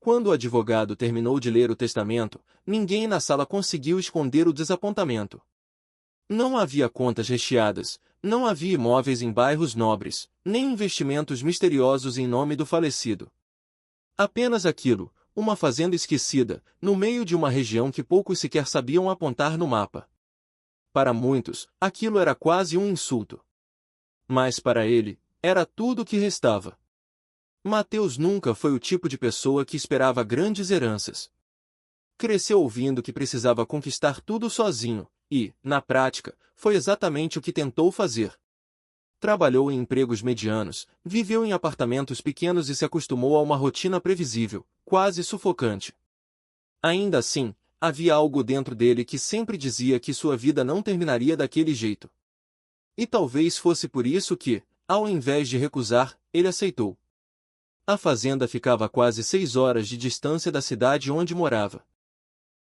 Quando o advogado terminou de ler o testamento, ninguém na sala conseguiu esconder o desapontamento. Não havia contas recheadas, não havia imóveis em bairros nobres, nem investimentos misteriosos em nome do falecido. Apenas aquilo, uma fazenda esquecida, no meio de uma região que poucos sequer sabiam apontar no mapa. Para muitos, aquilo era quase um insulto. Mas para ele, era tudo o que restava. Mateus nunca foi o tipo de pessoa que esperava grandes heranças. Cresceu ouvindo que precisava conquistar tudo sozinho, e, na prática, foi exatamente o que tentou fazer. Trabalhou em empregos medianos, viveu em apartamentos pequenos e se acostumou a uma rotina previsível, quase sufocante. Ainda assim, havia algo dentro dele que sempre dizia que sua vida não terminaria daquele jeito. E talvez fosse por isso que, ao invés de recusar, ele aceitou. A fazenda ficava a quase 6 horas de distância da cidade onde morava.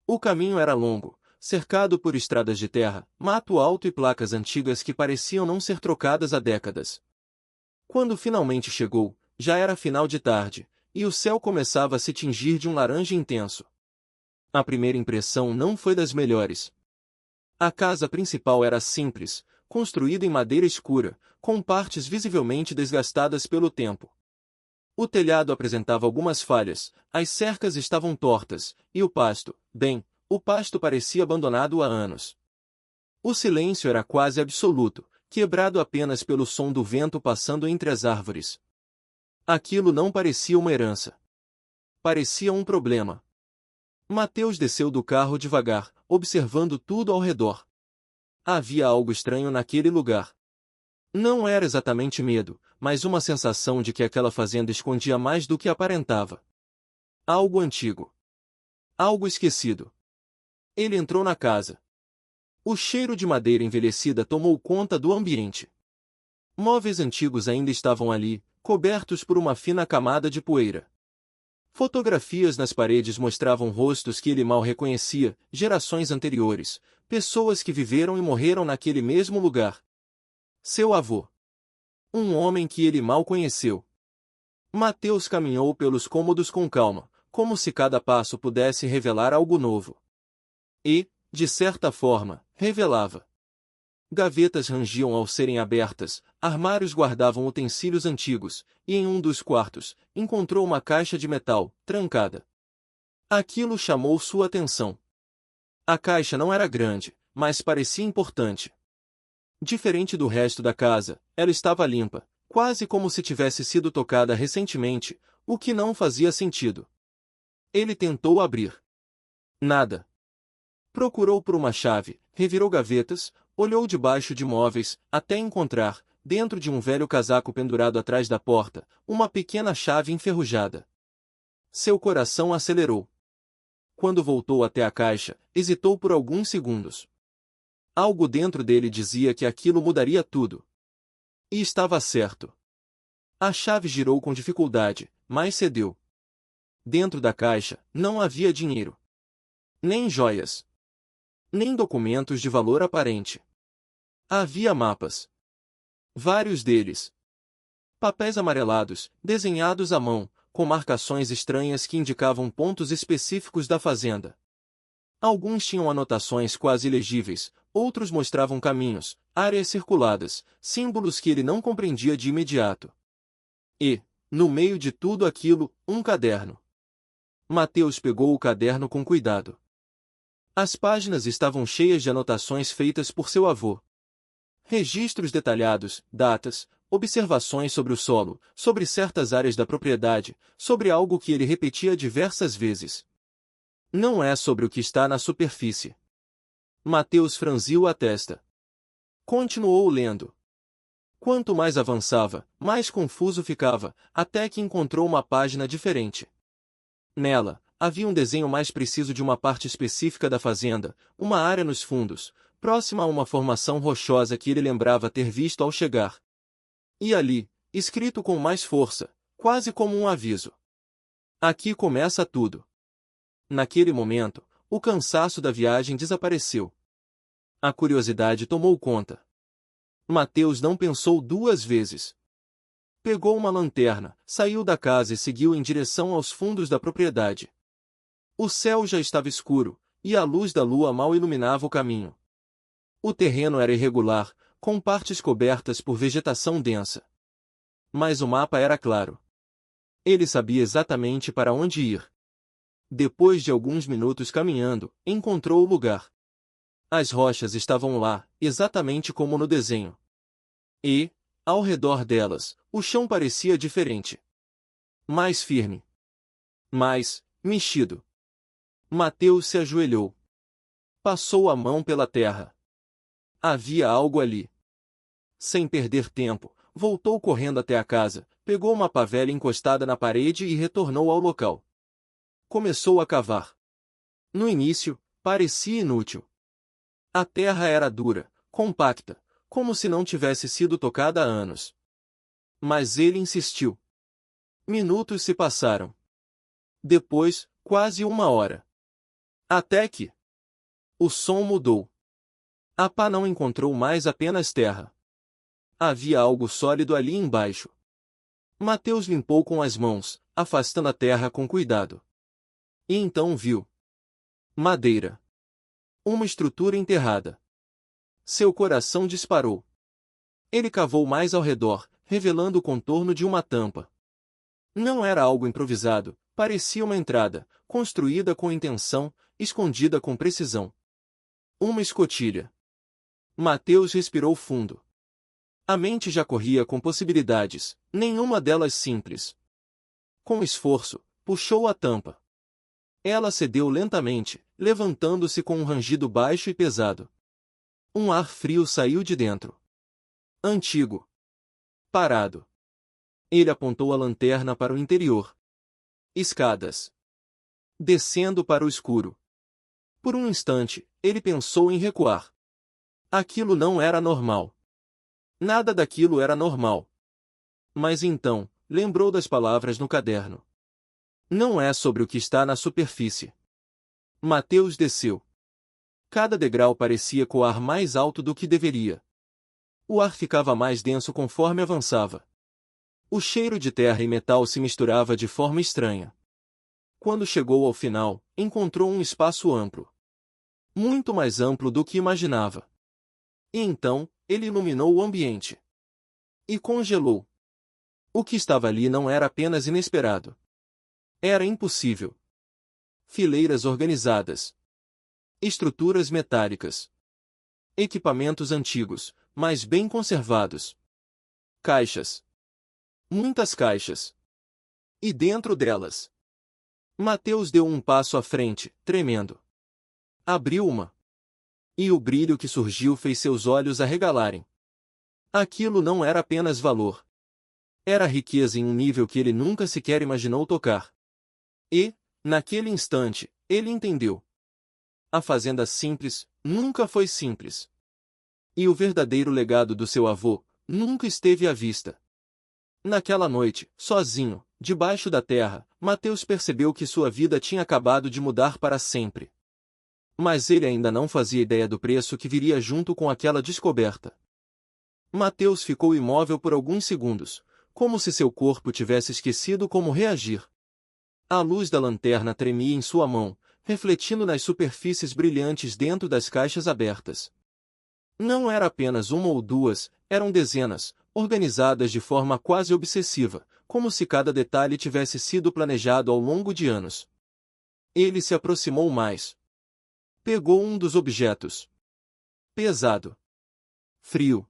O caminho era longo, cercado por estradas de terra, mato alto e placas antigas que pareciam não ser trocadas há décadas. Quando finalmente chegou, já era final de tarde, e o céu começava a se tingir de um laranja intenso. A primeira impressão não foi das melhores. A casa principal era simples, construída em madeira escura, com partes visivelmente desgastadas pelo tempo. O telhado apresentava algumas falhas, as cercas estavam tortas, e o pasto parecia abandonado há anos. O silêncio era quase absoluto, quebrado apenas pelo som do vento passando entre as árvores. Aquilo não parecia uma herança. Parecia um problema. Mateus desceu do carro devagar, observando tudo ao redor. Havia algo estranho naquele lugar. Não era exatamente medo, mas uma sensação de que aquela fazenda escondia mais do que aparentava. Algo antigo. Algo esquecido. Ele entrou na casa. O cheiro de madeira envelhecida tomou conta do ambiente. Móveis antigos ainda estavam ali, cobertos por uma fina camada de poeira. Fotografias nas paredes mostravam rostos que ele mal reconhecia, gerações anteriores, pessoas que viveram e morreram naquele mesmo lugar. Seu avô. Um homem que ele mal conheceu. Mateus caminhou pelos cômodos com calma, como se cada passo pudesse revelar algo novo. E, de certa forma, revelava. Gavetas rangiam ao serem abertas, armários guardavam utensílios antigos, e em um dos quartos, encontrou uma caixa de metal, trancada. Aquilo chamou sua atenção. A caixa não era grande, mas parecia importante. Diferente do resto da casa, ela estava limpa, quase como se tivesse sido tocada recentemente, o que não fazia sentido. Ele tentou abrir. Nada. Procurou por uma chave, revirou gavetas, olhou debaixo de móveis, até encontrar, dentro de um velho casaco pendurado atrás da porta, uma pequena chave enferrujada. Seu coração acelerou. Quando voltou até a caixa, hesitou por alguns segundos. Algo dentro dele dizia que aquilo mudaria tudo. E estava certo. A chave girou com dificuldade, mas cedeu. Dentro da caixa, não havia dinheiro. Nem joias. Nem documentos de valor aparente. Havia mapas. Vários deles. Papéis amarelados, desenhados à mão, com marcações estranhas que indicavam pontos específicos da fazenda. Alguns tinham anotações quase ilegíveis, outros mostravam caminhos, áreas circuladas, símbolos que ele não compreendia de imediato. E, no meio de tudo aquilo, um caderno. Mateus pegou o caderno com cuidado. As páginas estavam cheias de anotações feitas por seu avô. Registros detalhados, datas, observações sobre o solo, sobre certas áreas da propriedade, sobre algo que ele repetia diversas vezes. Não é sobre o que está na superfície. Mateus franziu a testa. Continuou lendo. Quanto mais avançava, mais confuso ficava, até que encontrou uma página diferente. Nela, havia um desenho mais preciso de uma parte específica da fazenda, uma área nos fundos, próxima a uma formação rochosa que ele lembrava ter visto ao chegar. E ali, escrito com mais força, quase como um aviso. Aqui começa tudo. Naquele momento, o cansaço da viagem desapareceu. A curiosidade tomou conta. Mateus não pensou duas vezes. Pegou uma lanterna, saiu da casa e seguiu em direção aos fundos da propriedade. O céu já estava escuro, e a luz da lua mal iluminava o caminho. O terreno era irregular, com partes cobertas por vegetação densa. Mas o mapa era claro. Ele sabia exatamente para onde ir. Depois de alguns minutos caminhando, encontrou o lugar. As rochas estavam lá, exatamente como no desenho. E, ao redor delas, o chão parecia diferente. Mais firme. Mais mexido. Mateus se ajoelhou. Passou a mão pela terra. Havia algo ali. Sem perder tempo, voltou correndo até a casa, pegou uma pá velha encostada na parede e retornou ao local. Começou a cavar. No início, parecia inútil. A terra era dura, compacta, como se não tivesse sido tocada há anos. Mas ele insistiu. Minutos se passaram. Depois, quase uma hora. Até que o som mudou. A pá não encontrou mais apenas terra. Havia algo sólido ali embaixo. Mateus limpou com as mãos, afastando a terra com cuidado. E então viu madeira. Uma estrutura enterrada. Seu coração disparou. Ele cavou mais ao redor, revelando o contorno de uma tampa. Não era algo improvisado, parecia uma entrada, construída com intenção, escondida com precisão. Uma escotilha. Mateus respirou fundo. A mente já corria com possibilidades, nenhuma delas simples. Com esforço, puxou a tampa. Ela cedeu lentamente, levantando-se com um rangido baixo e pesado. Um ar frio saiu de dentro. Antigo. Parado. Ele apontou a lanterna para o interior. Escadas. Descendo para o escuro. Por um instante, ele pensou em recuar. Aquilo não era normal. Nada daquilo era normal. Mas então, lembrou das palavras no caderno. Não é sobre o que está na superfície. Mateus desceu. Cada degrau parecia coar mais alto do que deveria. O ar ficava mais denso conforme avançava. O cheiro de terra e metal se misturava de forma estranha. Quando chegou ao final, encontrou um espaço amplo. Muito mais amplo do que imaginava. E então, ele iluminou o ambiente. E congelou. O que estava ali não era apenas inesperado. Era impossível. Fileiras organizadas. Estruturas metálicas. Equipamentos antigos, mas bem conservados. Caixas. Muitas caixas. E dentro delas. Mateus deu um passo à frente, tremendo. Abriu uma. E o brilho que surgiu fez seus olhos arregalarem. Aquilo não era apenas valor. Era riqueza em um nível que ele nunca sequer imaginou tocar. E, naquele instante, ele entendeu. A fazenda simples nunca foi simples. E o verdadeiro legado do seu avô nunca esteve à vista. Naquela noite, sozinho, debaixo da terra, Mateus percebeu que sua vida tinha acabado de mudar para sempre. Mas ele ainda não fazia ideia do preço que viria junto com aquela descoberta. Mateus ficou imóvel por alguns segundos, como se seu corpo tivesse esquecido como reagir. A luz da lanterna tremia em sua mão, refletindo nas superfícies brilhantes dentro das caixas abertas. Não era apenas uma ou duas, eram dezenas, organizadas de forma quase obsessiva, como se cada detalhe tivesse sido planejado ao longo de anos. Ele se aproximou mais. Pegou um dos objetos. Pesado. Frio.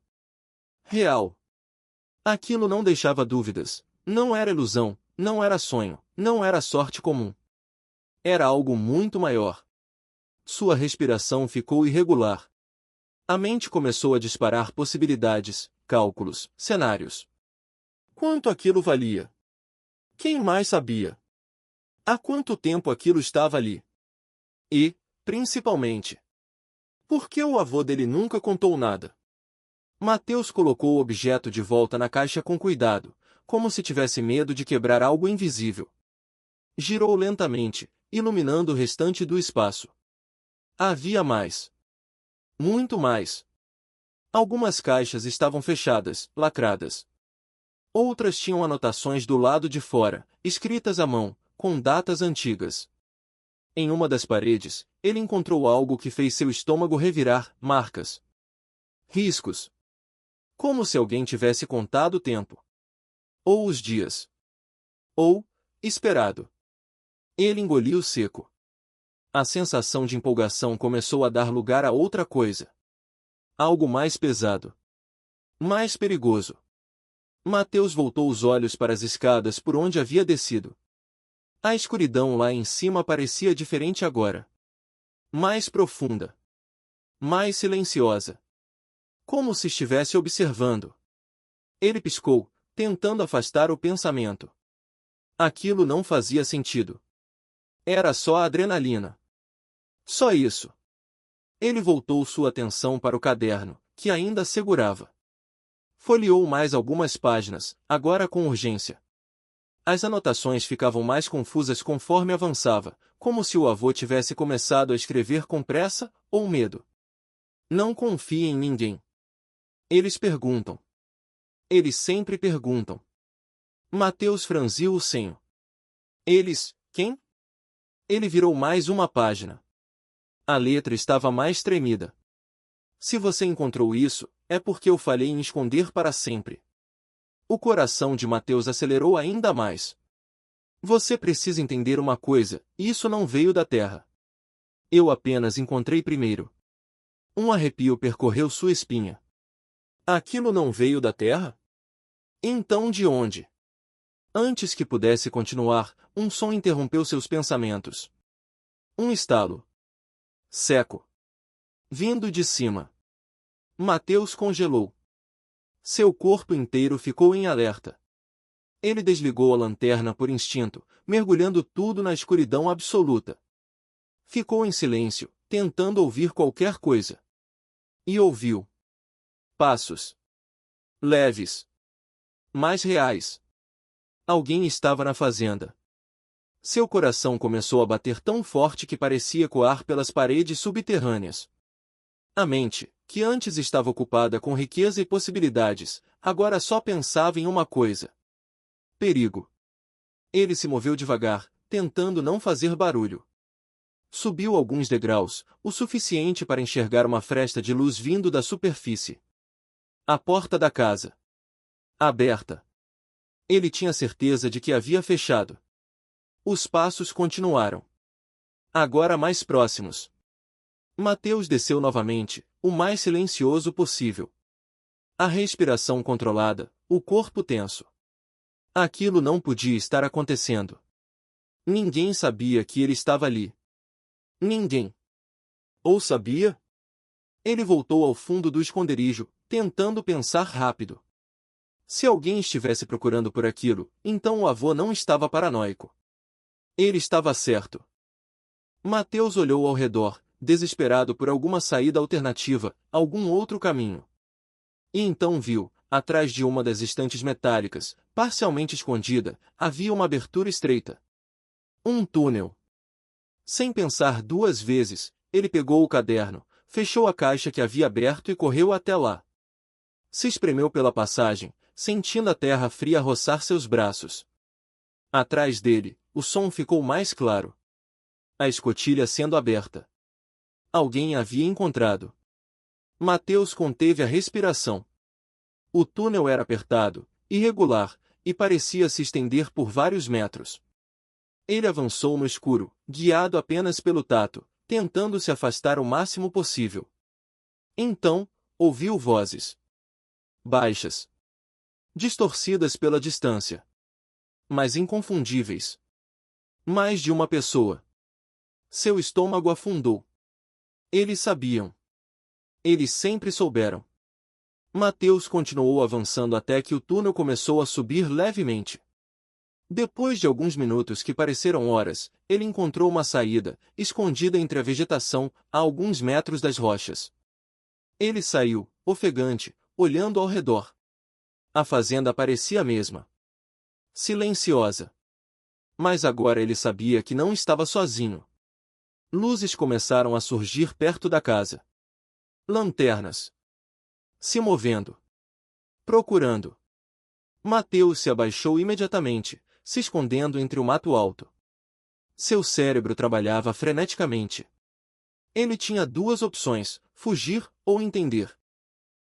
Real. Aquilo não deixava dúvidas. Não era ilusão, não era sonho, não era sorte comum. Era algo muito maior. Sua respiração ficou irregular. A mente começou a disparar possibilidades, cálculos, cenários. Quanto aquilo valia? Quem mais sabia? Há quanto tempo aquilo estava ali? E, principalmente, por que o avô dele nunca contou nada? Mateus colocou o objeto de volta na caixa com cuidado, como se tivesse medo de quebrar algo invisível. Girou lentamente, iluminando o restante do espaço. Havia mais. Muito mais. Algumas caixas estavam fechadas, lacradas. Outras tinham anotações do lado de fora, escritas à mão, com datas antigas. Em uma das paredes, ele encontrou algo que fez seu estômago revirar: marcas. Riscos. Como se alguém tivesse contado o tempo. Ou os dias. Ou, esperado. Ele engoliu seco. A sensação de empolgação começou a dar lugar a outra coisa. Algo mais pesado. Mais perigoso. Mateus voltou os olhos para as escadas por onde havia descido. A escuridão lá em cima parecia diferente agora. Mais profunda. Mais silenciosa. Como se estivesse observando. Ele piscou, tentando afastar o pensamento. Aquilo não fazia sentido. Era só a adrenalina. Só isso. Ele voltou sua atenção para o caderno, que ainda segurava. Folheou mais algumas páginas, agora com urgência. As anotações ficavam mais confusas conforme avançava, como se o avô tivesse começado a escrever com pressa ou medo. Não confie em ninguém. Eles perguntam. Eles sempre perguntam. Mateus franziu o senho. Eles, quem? Ele virou mais uma página. A letra estava mais tremida. Se você encontrou isso, é porque eu falhei em esconder para sempre. O coração de Mateus acelerou ainda mais. Você precisa entender uma coisa, isso não veio da terra. Eu apenas encontrei primeiro. Um arrepio percorreu sua espinha. Aquilo não veio da terra? Então de onde? Antes que pudesse continuar, um som interrompeu seus pensamentos. Um estalo. Seco. Vindo de cima. Mateus congelou. Seu corpo inteiro ficou em alerta. Ele desligou a lanterna por instinto, mergulhando tudo na escuridão absoluta. Ficou em silêncio, tentando ouvir qualquer coisa. E ouviu. Passos. Leves. Mais reais. Alguém estava na fazenda. Seu coração começou a bater tão forte que parecia ecoar pelas paredes subterrâneas. A mente, que antes estava ocupada com riqueza e possibilidades, agora só pensava em uma coisa. Perigo. Ele se moveu devagar, tentando não fazer barulho. Subiu alguns degraus, o suficiente para enxergar uma fresta de luz vindo da superfície. A porta da casa. Aberta. Ele tinha certeza de que havia fechado. Os passos continuaram. Agora mais próximos. Mateus desceu novamente, o mais silencioso possível. A respiração controlada, o corpo tenso. Aquilo não podia estar acontecendo. Ninguém sabia que ele estava ali. Ninguém. Ou sabia? Ele voltou ao fundo do esconderijo, tentando pensar rápido. Se alguém estivesse procurando por aquilo, então o avô não estava paranoico. Ele estava certo. Mateus olhou ao redor, desesperado por alguma saída alternativa, algum outro caminho. E então viu, atrás de uma das estantes metálicas, parcialmente escondida, havia uma abertura estreita. Um túnel. Sem pensar duas vezes, ele pegou o caderno, fechou a caixa que havia aberto e correu até lá. Se espremeu pela passagem, sentindo a terra fria roçar seus braços. Atrás dele, o som ficou mais claro. A escotilha sendo aberta. Alguém a havia encontrado. Mateus conteve a respiração. O túnel era apertado, irregular, e parecia se estender por vários metros. Ele avançou no escuro, guiado apenas pelo tato, tentando se afastar o máximo possível. Então, ouviu vozes. Baixas. Distorcidas pela distância. Mas inconfundíveis. Mais de uma pessoa. Seu estômago afundou. Eles sabiam. Eles sempre souberam. Mateus continuou avançando até que o túnel começou a subir levemente. Depois de alguns minutos que pareceram horas, ele encontrou uma saída, escondida entre a vegetação, a alguns metros das rochas. Ele saiu, ofegante, olhando ao redor. A fazenda parecia a mesma. Silenciosa. Mas agora ele sabia que não estava sozinho. Luzes começaram a surgir perto da casa. Lanternas. Se movendo. Procurando. Mateus se abaixou imediatamente, se escondendo entre o mato alto. Seu cérebro trabalhava freneticamente. Ele tinha duas opções: fugir ou entender.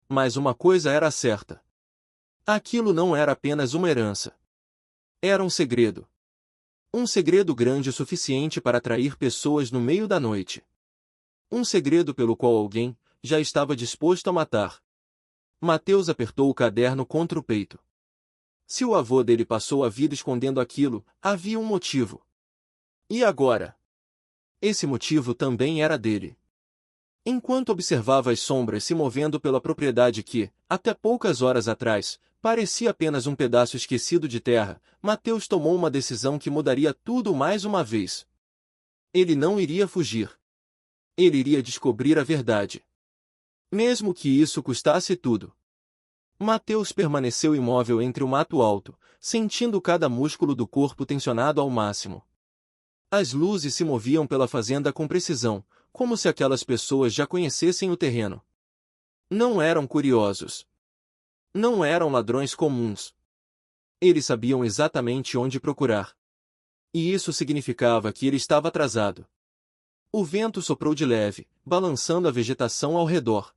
Mas uma coisa era certa. Aquilo não era apenas uma herança. Era um segredo. Um segredo grande o suficiente para atrair pessoas no meio da noite. Um segredo pelo qual alguém já estava disposto a matar. Mateus apertou o caderno contra o peito. Se o avô dele passou a vida escondendo aquilo, havia um motivo. E agora? Esse motivo também era dele. Enquanto observava as sombras se movendo pela propriedade que, até poucas horas atrás, parecia apenas um pedaço esquecido de terra, Mateus tomou uma decisão que mudaria tudo mais uma vez. Ele não iria fugir. Ele iria descobrir a verdade. Mesmo que isso custasse tudo. Mateus permaneceu imóvel entre o mato alto, sentindo cada músculo do corpo tensionado ao máximo. As luzes se moviam pela fazenda com precisão, como se aquelas pessoas já conhecessem o terreno. Não eram curiosos. Não eram ladrões comuns. Eles sabiam exatamente onde procurar. E isso significava que ele estava atrasado. O vento soprou de leve, balançando a vegetação ao redor.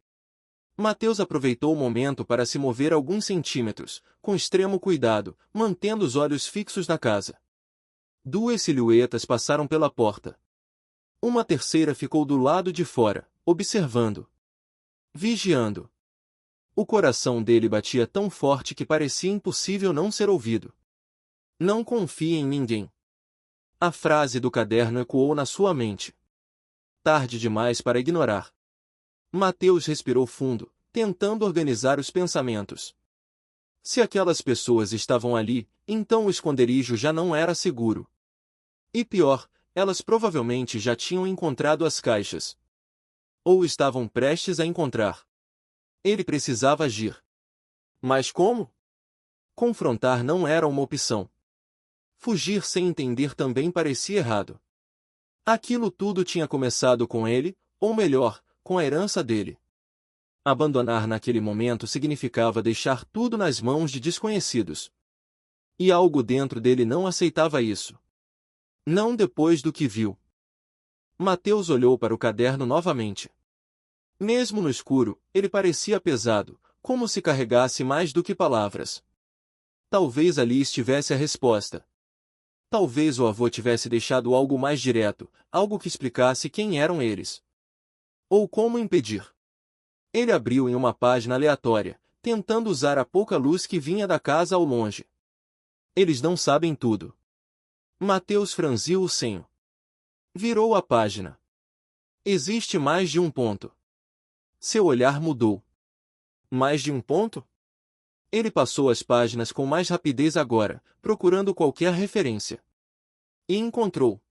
Mateus aproveitou o momento para se mover alguns centímetros, com extremo cuidado, mantendo os olhos fixos na casa. Duas silhuetas passaram pela porta. Uma terceira ficou do lado de fora, observando. Vigiando. O coração dele batia tão forte que parecia impossível não ser ouvido. Não confie em ninguém. A frase do caderno ecoou na sua mente. Tarde demais para ignorar. Mateus respirou fundo, tentando organizar os pensamentos. Se aquelas pessoas estavam ali, então o esconderijo já não era seguro. E pior, elas provavelmente já tinham encontrado as caixas. Ou estavam prestes a encontrar. Ele precisava agir. Mas como? Confrontar não era uma opção. Fugir sem entender também parecia errado. Aquilo tudo tinha começado com ele, ou melhor, com a herança dele. Abandonar naquele momento significava deixar tudo nas mãos de desconhecidos. E algo dentro dele não aceitava isso. Não depois do que viu. Mateus olhou para o caderno novamente. Mesmo no escuro, ele parecia pesado, como se carregasse mais do que palavras. Talvez ali estivesse a resposta. Talvez o avô tivesse deixado algo mais direto, algo que explicasse quem eram eles. Ou como impedir. Ele abriu em uma página aleatória, tentando usar a pouca luz que vinha da casa ao longe. Eles não sabem tudo. Mateus franziu o senho. Virou a página. Existe mais de um ponto. Seu olhar mudou. Mais de um ponto? Ele passou as páginas com mais rapidez agora, procurando qualquer referência. E encontrou.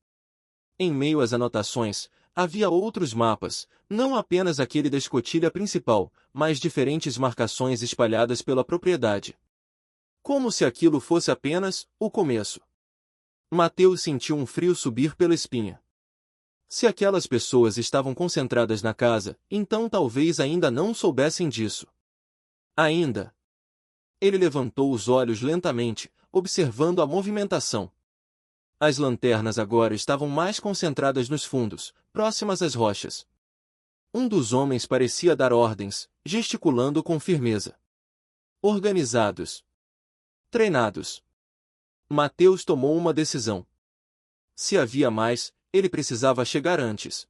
Em meio às anotações, havia outros mapas, não apenas aquele da escotilha principal, mas diferentes marcações espalhadas pela propriedade. Como se aquilo fosse apenas o começo. Mateus sentiu um frio subir pela espinha. Se aquelas pessoas estavam concentradas na casa, então talvez ainda não soubessem disso. Ainda. Ele levantou os olhos lentamente, observando a movimentação. As lanternas agora estavam mais concentradas nos fundos, próximas às rochas. Um dos homens parecia dar ordens, gesticulando com firmeza. Organizados. Treinados. Mateus tomou uma decisão. Se havia mais, ele precisava chegar antes.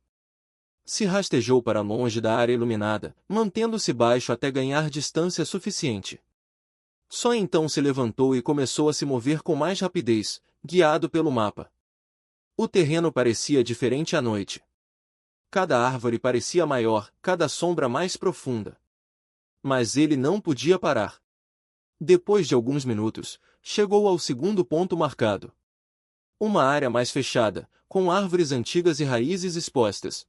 Se rastejou para longe da área iluminada, mantendo-se baixo até ganhar distância suficiente. Só então se levantou e começou a se mover com mais rapidez, guiado pelo mapa. O terreno parecia diferente à noite. Cada árvore parecia maior, cada sombra mais profunda. Mas ele não podia parar. Depois de alguns minutos, chegou ao segundo ponto marcado. Uma área mais fechada, com árvores antigas e raízes expostas.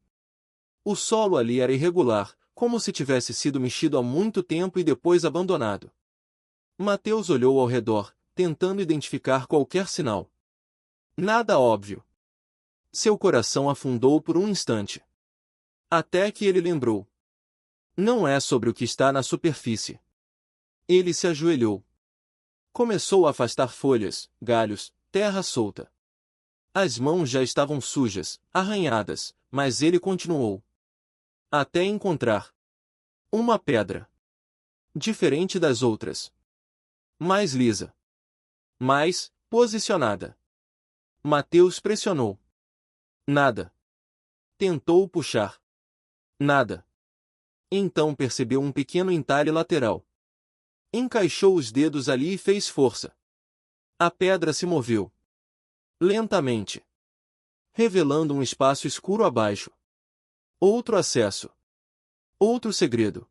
O solo ali era irregular, como se tivesse sido mexido há muito tempo e depois abandonado. Mateus olhou ao redor, tentando identificar qualquer sinal. Nada óbvio. Seu coração afundou por um instante. Até que ele lembrou. Não é sobre o que está na superfície. Ele se ajoelhou. Começou a afastar folhas, galhos, terra solta. As mãos já estavam sujas, arranhadas, mas ele continuou. Até encontrar uma pedra. Diferente das outras. Mais lisa. Mais posicionada. Mateus pressionou. Nada. Tentou puxar. Nada. Então percebeu um pequeno entalhe lateral. Encaixou os dedos ali e fez força. A pedra se moveu. Lentamente. Revelando um espaço escuro abaixo. Outro acesso. Outro segredo.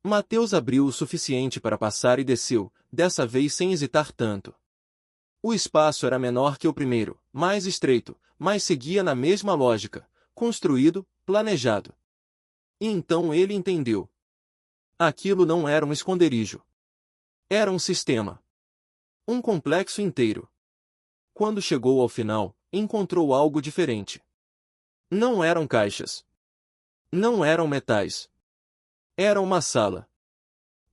Mateus abriu o suficiente para passar e desceu, dessa vez sem hesitar tanto. O espaço era menor que o primeiro, mais estreito, mas seguia na mesma lógica, construído, planejado. E então ele entendeu. Aquilo não era um esconderijo. Era um sistema. Um complexo inteiro. Quando chegou ao final, encontrou algo diferente. Não eram caixas. Não eram metais. Era uma sala.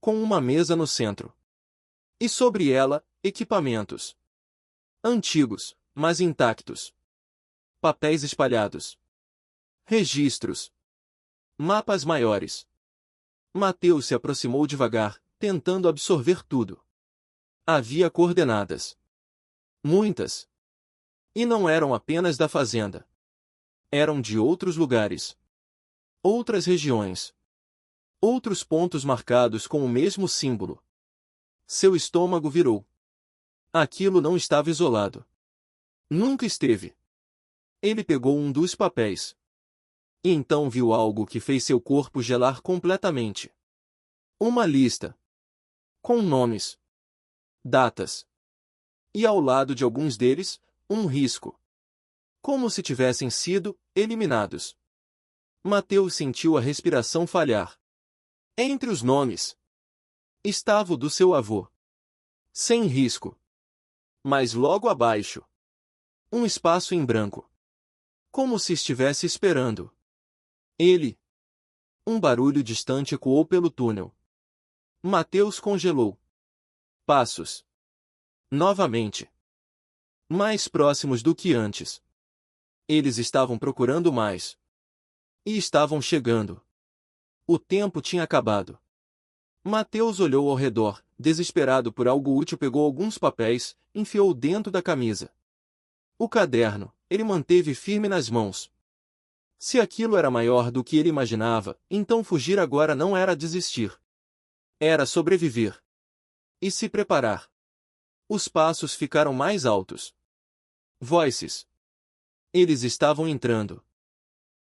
Com uma mesa no centro. E sobre ela, equipamentos. Antigos, mas intactos. Papéis espalhados. Registros. Mapas maiores. Mateus se aproximou devagar, tentando absorver tudo. Havia coordenadas. Muitas. E não eram apenas da fazenda. Eram de outros lugares. Outras regiões. Outros pontos marcados com o mesmo símbolo. Seu estômago virou. Aquilo não estava isolado. Nunca esteve. Ele pegou um dos papéis. E então viu algo que fez seu corpo gelar completamente. Uma lista. Com nomes. Datas. E ao lado de alguns deles, um risco. Como se tivessem sido eliminados. Mateus sentiu a respiração falhar. Entre os nomes estava o do seu avô. Sem risco. Mas logo abaixo, um espaço em branco. Como se estivesse esperando. Ele. Um barulho distante ecoou pelo túnel. Mateus congelou. Passos. Novamente. Mais próximos do que antes. Eles estavam procurando mais. E estavam chegando. O tempo tinha acabado. Mateus olhou ao redor, desesperado por algo útil, pegou alguns papéis, enfiou dentro da camisa. O caderno, ele manteve firme nas mãos. Se aquilo era maior do que ele imaginava, então fugir agora não era desistir. Era sobreviver. E se preparar. Os passos ficaram mais altos. Voices. Eles estavam entrando.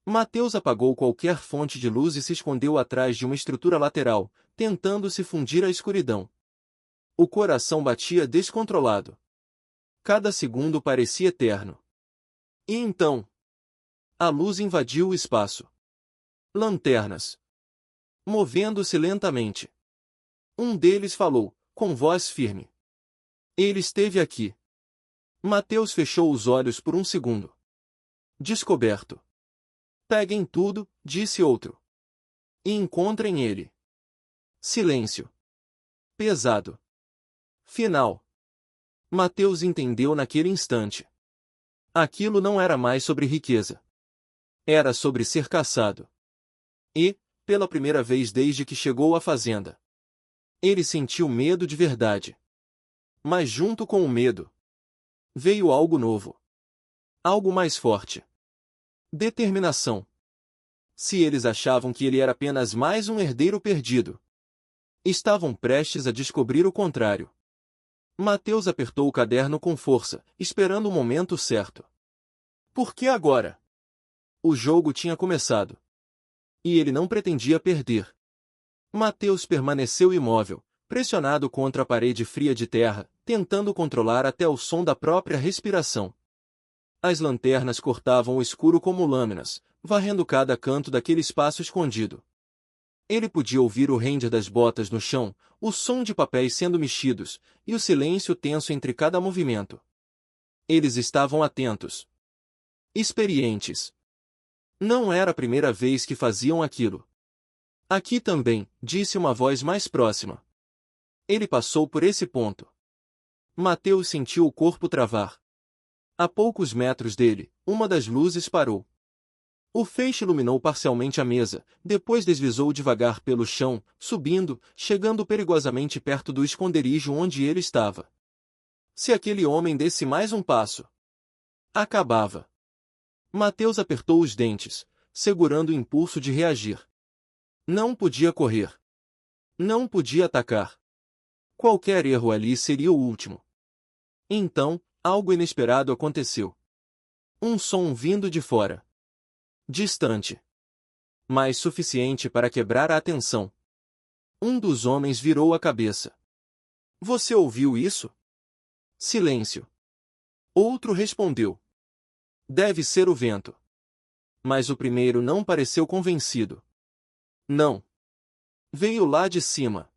Mateus apagou qualquer fonte de luz e se escondeu atrás de uma estrutura lateral, tentando se fundir à escuridão. O coração batia descontrolado. Cada segundo parecia eterno. E então, a luz invadiu o espaço. Lanternas. Movendo-se lentamente. Um deles falou, com voz firme. Ele esteve aqui. Mateus fechou os olhos por um segundo. Descoberto. Peguem tudo, disse outro. E encontrem ele. Silêncio. Pesado. Final. Mateus entendeu naquele instante. Aquilo não era mais sobre riqueza. Era sobre ser caçado. E, pela primeira vez desde que chegou à fazenda, ele sentiu medo de verdade. Mas junto com o medo, veio algo novo. Algo mais forte. Determinação. Se eles achavam que ele era apenas mais um herdeiro perdido, estavam prestes a descobrir o contrário. Mateus apertou o caderno com força, esperando o momento certo. Por que agora? O jogo tinha começado. E ele não pretendia perder. Mateus permaneceu imóvel, pressionado contra a parede fria de terra, tentando controlar até o som da própria respiração. As lanternas cortavam o escuro como lâminas, varrendo cada canto daquele espaço escondido. Ele podia ouvir o render das botas no chão, o som de papéis sendo mexidos, e o silêncio tenso entre cada movimento. Eles estavam atentos. Experientes. Não era a primeira vez que faziam aquilo. Aqui também, disse uma voz mais próxima. Ele passou por esse ponto. Mateus sentiu o corpo travar. A poucos metros dele, uma das luzes parou. O feixe iluminou parcialmente a mesa, depois deslizou devagar pelo chão, subindo, chegando perigosamente perto do esconderijo onde ele estava. Se aquele homem desse mais um passo, acabava. Mateus apertou os dentes, segurando o impulso de reagir. Não podia correr. Não podia atacar. Qualquer erro ali seria o último. Então, algo inesperado aconteceu. Um som vindo de fora. Distante. Mas suficiente para quebrar a atenção. Um dos homens virou a cabeça. Você ouviu isso? Silêncio. Outro respondeu. Deve ser o vento. Mas o primeiro não pareceu convencido. Não. Veio lá de cima.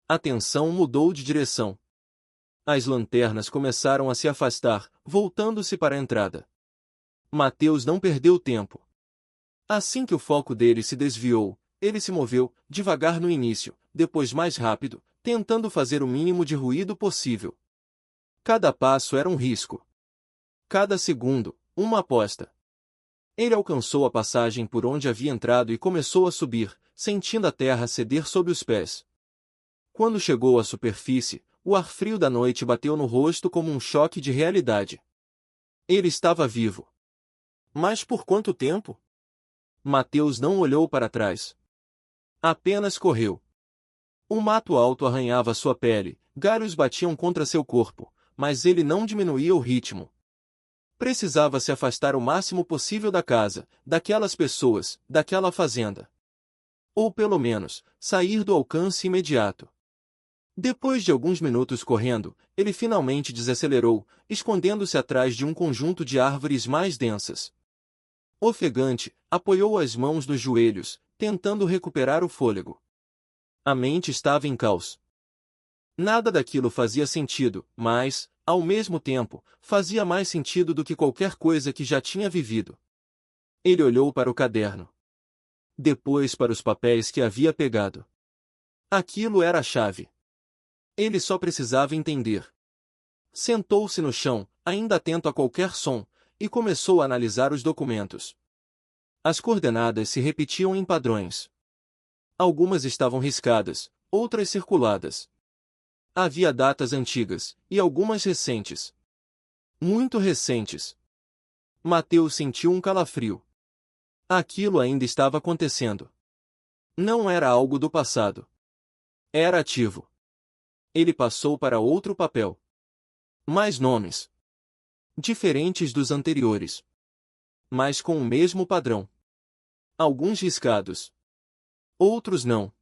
A tensão mudou de direção. As lanternas começaram a se afastar, voltando-se para a entrada. Mateus não perdeu tempo. Assim que o foco dele se desviou, ele se moveu, devagar no início, depois mais rápido, tentando fazer o mínimo de ruído possível. Cada passo era um risco. Cada segundo, uma aposta. Ele alcançou a passagem por onde havia entrado e começou a subir, sentindo a terra ceder sob os pés. Quando chegou à superfície, o ar frio da noite bateu no rosto como um choque de realidade. Ele estava vivo. Mas por quanto tempo? Mateus não olhou para trás. Apenas correu. O mato alto arranhava sua pele, galhos batiam contra seu corpo, mas ele não diminuía o ritmo. Precisava se afastar o máximo possível da casa, daquelas pessoas, daquela fazenda. Ou pelo menos, sair do alcance imediato. Depois de alguns minutos correndo, ele finalmente desacelerou, escondendo-se atrás de um conjunto de árvores mais densas. Ofegante, apoiou as mãos nos joelhos, tentando recuperar o fôlego. A mente estava em caos. Nada daquilo fazia sentido, mas, ao mesmo tempo, fazia mais sentido do que qualquer coisa que já tinha vivido. Ele olhou para o caderno. Depois para os papéis que havia pegado. Aquilo era a chave. Ele só precisava entender. Sentou-se no chão, ainda atento a qualquer som, e começou a analisar os documentos. As coordenadas se repetiam em padrões. Algumas estavam riscadas, outras circuladas. Havia datas antigas, e algumas recentes. Muito recentes. Mateus sentiu um calafrio. Aquilo ainda estava acontecendo. Não era algo do passado. Era ativo. Ele passou para outro papel. Mais nomes. Diferentes dos anteriores. Mas com o mesmo padrão. Alguns riscados. Outros não.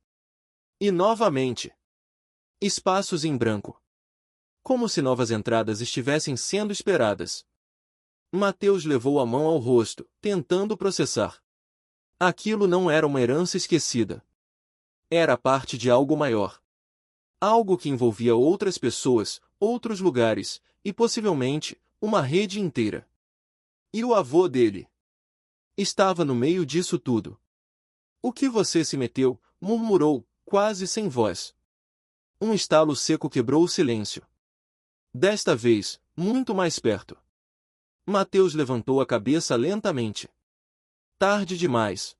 E novamente. Espaços em branco. Como se novas entradas estivessem sendo esperadas. Mateus levou a mão ao rosto, tentando processar. Aquilo não era uma herança esquecida. Era parte de algo maior. Algo que envolvia outras pessoas, outros lugares, e possivelmente, uma rede inteira. E o avô dele? Estava no meio disso tudo. O que você se meteu? Murmurou, quase sem voz. Um estalo seco quebrou o silêncio. Desta vez, muito mais perto. Mateus levantou a cabeça lentamente. Tarde demais.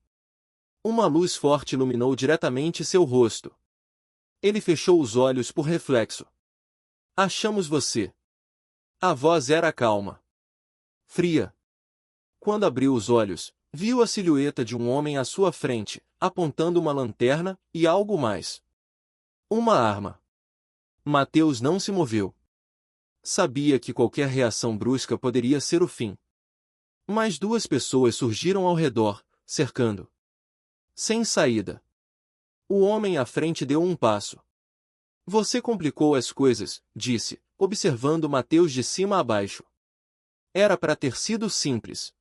Uma luz forte iluminou diretamente seu rosto. Ele fechou os olhos por reflexo. Achamos você. A voz era calma. Fria. Quando abriu os olhos, viu a silhueta de um homem à sua frente, apontando uma lanterna, e algo mais. Uma arma. Mateus não se moveu. Sabia que qualquer reação brusca poderia ser o fim. Mas duas pessoas surgiram ao redor, cercando. Sem saída. O homem à frente deu um passo. Você complicou as coisas, disse, observando Mateus de cima a baixo. Era para ter sido simples.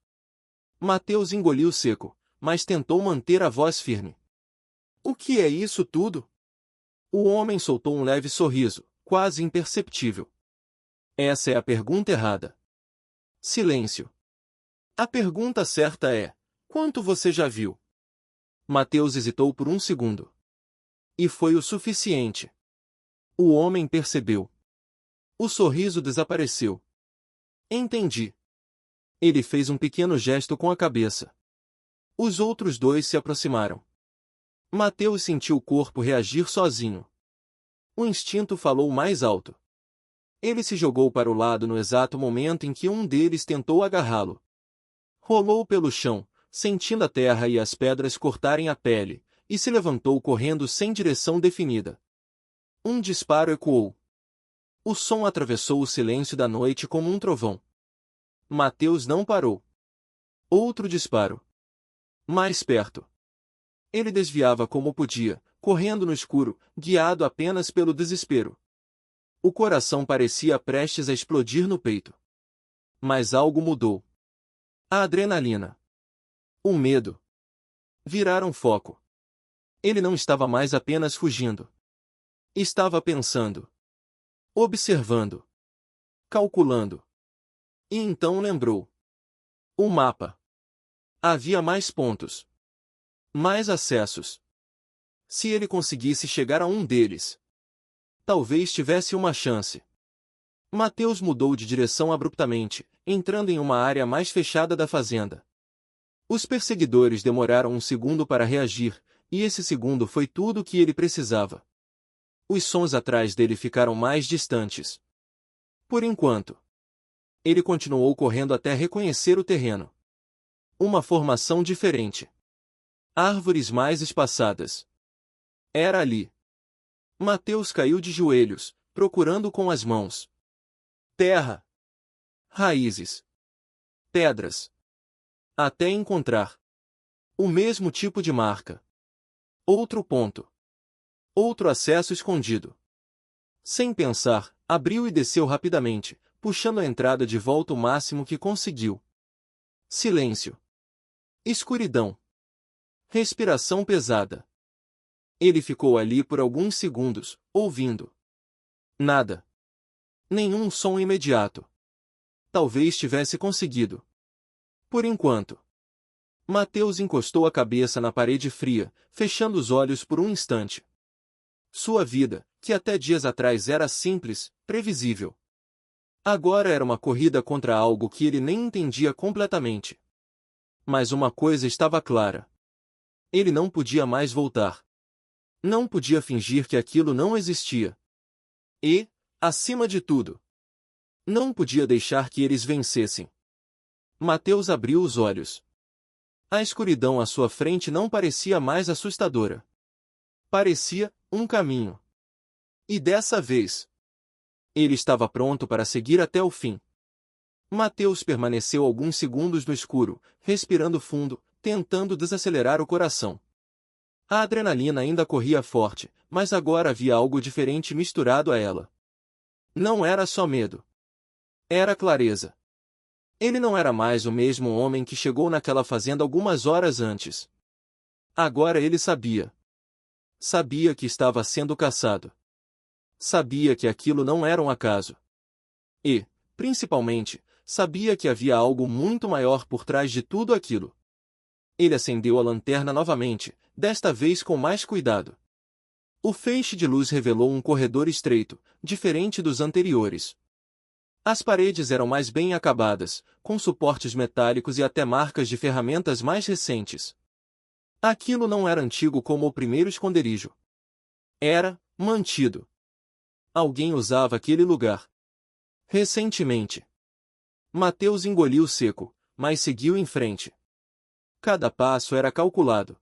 Mateus engoliu seco, mas tentou manter a voz firme. O que é isso tudo? O homem soltou um leve sorriso, quase imperceptível. Essa é a pergunta errada. Silêncio. A pergunta certa é: quanto você já viu? Mateus hesitou por um segundo. E foi o suficiente. O homem percebeu. O sorriso desapareceu. Entendi. Ele fez um pequeno gesto com a cabeça. Os outros dois se aproximaram. Mateus sentiu o corpo reagir sozinho. O instinto falou mais alto. Ele se jogou para o lado no exato momento em que um deles tentou agarrá-lo. Rolou pelo chão, sentindo a terra e as pedras cortarem a pele, e se levantou correndo sem direção definida. Um disparo ecoou. O som atravessou o silêncio da noite como um trovão. Mateus não parou. Outro disparo. Mais perto. Ele desviava como podia, correndo no escuro, guiado apenas pelo desespero. O coração parecia prestes a explodir no peito. Mas algo mudou. A adrenalina. O medo. Viraram foco. Ele não estava mais apenas fugindo. Estava pensando. Observando. Calculando. E então lembrou. O mapa. Havia mais pontos. Mais acessos. Se ele conseguisse chegar a um deles, talvez tivesse uma chance. Mateus mudou de direção abruptamente, entrando em uma área mais fechada da fazenda. Os perseguidores demoraram um segundo para reagir, e esse segundo foi tudo o que ele precisava. Os sons atrás dele ficaram mais distantes. Por enquanto. Ele continuou correndo até reconhecer o terreno. Uma formação diferente. Árvores mais espaçadas. Era ali. Mateus caiu de joelhos, procurando com as mãos. Terra. Raízes. Pedras. Até encontrar. O mesmo tipo de marca. Outro ponto. Outro acesso escondido. Sem pensar, abriu e desceu rapidamente, puxando a entrada de volta o máximo que conseguiu. Silêncio. Escuridão. Respiração pesada. Ele ficou ali por alguns segundos, ouvindo. Nada. Nenhum som imediato. Talvez tivesse conseguido. Por enquanto. Mateus encostou a cabeça na parede fria, fechando os olhos por um instante. Sua vida, que até dias atrás era simples, previsível. Agora era uma corrida contra algo que ele nem entendia completamente. Mas uma coisa estava clara. Ele não podia mais voltar. Não podia fingir que aquilo não existia. E, acima de tudo, não podia deixar que eles vencessem. Mateus abriu os olhos. A escuridão à sua frente não parecia mais assustadora. Parecia um caminho. E dessa vez, ele estava pronto para seguir até o fim. Mateus permaneceu alguns segundos no escuro, respirando fundo, tentando desacelerar o coração. A adrenalina ainda corria forte, mas agora havia algo diferente misturado a ela. Não era só medo. Era clareza. Ele não era mais o mesmo homem que chegou naquela fazenda algumas horas antes. Agora ele sabia. Sabia que estava sendo caçado. Sabia que aquilo não era um acaso. E, principalmente, sabia que havia algo muito maior por trás de tudo aquilo. Ele acendeu a lanterna novamente, desta vez com mais cuidado. O feixe de luz revelou um corredor estreito, diferente dos anteriores. As paredes eram mais bem acabadas, com suportes metálicos e até marcas de ferramentas mais recentes. Aquilo não era antigo como o primeiro esconderijo. Era mantido. Alguém usava aquele lugar. Recentemente. Mateus engoliu seco, mas seguiu em frente. Cada passo era calculado.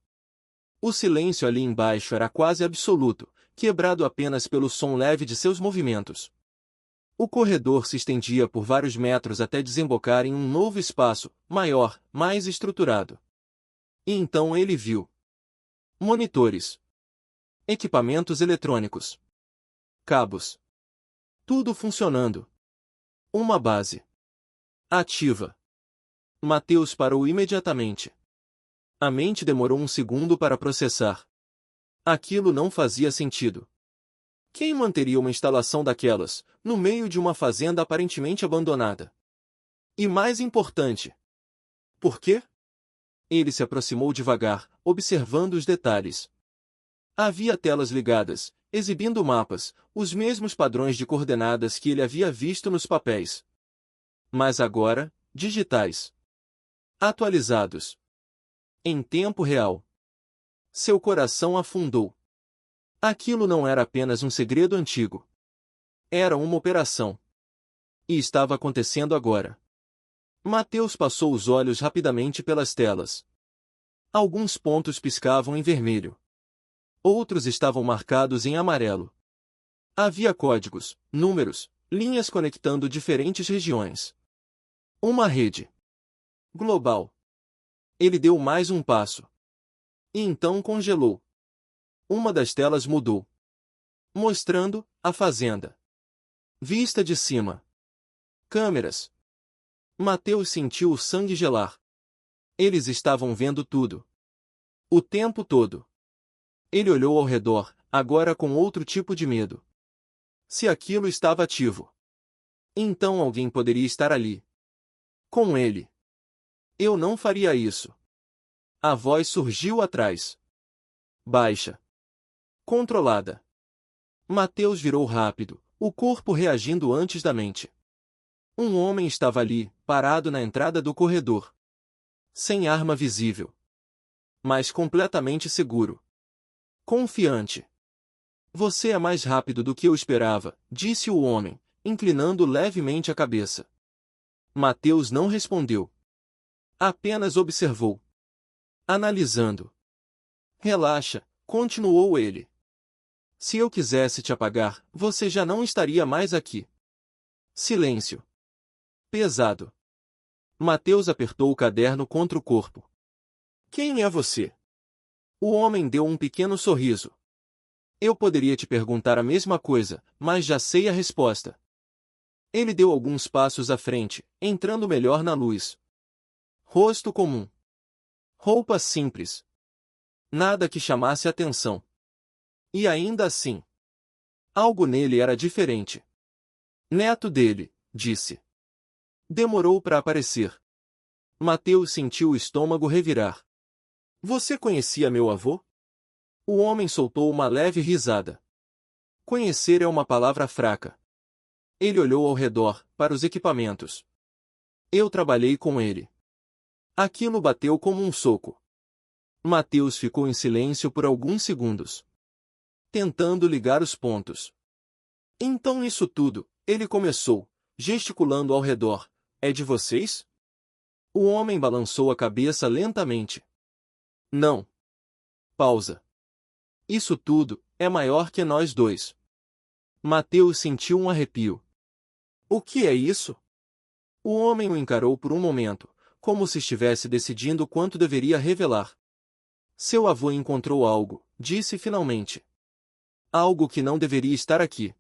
O silêncio ali embaixo era quase absoluto, quebrado apenas pelo som leve de seus movimentos. O corredor se estendia por vários metros até desembocar em um novo espaço, maior, mais estruturado. E então ele viu monitores, equipamentos eletrônicos, cabos. Tudo funcionando. Uma base ativa. Mateus parou imediatamente. A mente demorou um segundo para processar. Aquilo não fazia sentido. Quem manteria uma instalação daquelas, no meio de uma fazenda aparentemente abandonada? E mais importante, por quê? Ele se aproximou devagar, observando os detalhes. Havia telas ligadas, exibindo mapas, os mesmos padrões de coordenadas que ele havia visto nos papéis. Mas agora, digitais. Atualizados. Em tempo real. Seu coração afundou. Aquilo não era apenas um segredo antigo. Era uma operação. E estava acontecendo agora. Mateus passou os olhos rapidamente pelas telas. Alguns pontos piscavam em vermelho. Outros estavam marcados em amarelo. Havia códigos, números, linhas conectando diferentes regiões. Uma rede global. Ele deu mais um passo. E então congelou. Uma das telas mudou, mostrando a fazenda. Vista de cima. Câmeras. Mateus sentiu o sangue gelar. Eles estavam vendo tudo. O tempo todo. Ele olhou ao redor, agora com outro tipo de medo. Se aquilo estava ativo, então alguém poderia estar ali. Com ele. Eu não faria isso. A voz surgiu atrás. Baixa. Controlada. Mateus virou rápido, o corpo reagindo antes da mente. Um homem estava ali, parado na entrada do corredor. Sem arma visível. Mas completamente seguro. Confiante. Você é mais rápido do que eu esperava, disse o homem, inclinando levemente a cabeça. Mateus não respondeu. Apenas observou. Analisando. Relaxa, continuou ele. Se eu quisesse te apagar, você já não estaria mais aqui. Silêncio. Pesado. Mateus apertou o caderno contra o corpo. Quem é você? O homem deu um pequeno sorriso. Eu poderia te perguntar a mesma coisa, mas já sei a resposta. Ele deu alguns passos à frente, entrando melhor na luz. Rosto comum. Roupa simples. Nada que chamasse atenção. E ainda assim, algo nele era diferente. Neto dele, disse. Demorou para aparecer. Mateus sentiu o estômago revirar. Você conhecia meu avô? O homem soltou uma leve risada. Conhecer é uma palavra fraca. Ele olhou ao redor, para os equipamentos. Eu trabalhei com ele. Aquilo bateu como um soco. Mateus ficou em silêncio por alguns segundos, tentando ligar os pontos. Então isso tudo, ele começou, gesticulando ao redor. É de vocês? O homem balançou a cabeça lentamente. Não. Pausa. Isso tudo é maior que nós dois. Mateus sentiu um arrepio. O que é isso? O homem o encarou por um momento, como se estivesse decidindo quanto deveria revelar. Seu avô encontrou algo, disse finalmente. Algo que não deveria estar aqui.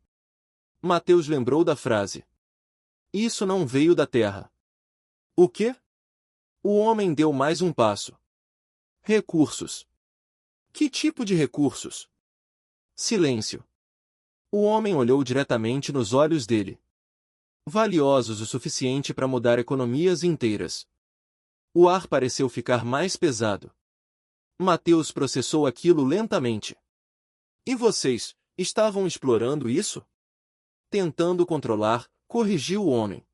Mateus lembrou da frase. Isso não veio da terra. O quê? O homem deu mais um passo. Recursos. Que tipo de recursos? Silêncio. O homem olhou diretamente nos olhos dele. Valiosos o suficiente para mudar economias inteiras. O ar pareceu ficar mais pesado. Mateus processou aquilo lentamente. E vocês, estavam explorando isso? Tentando controlar, corrigiu o homem.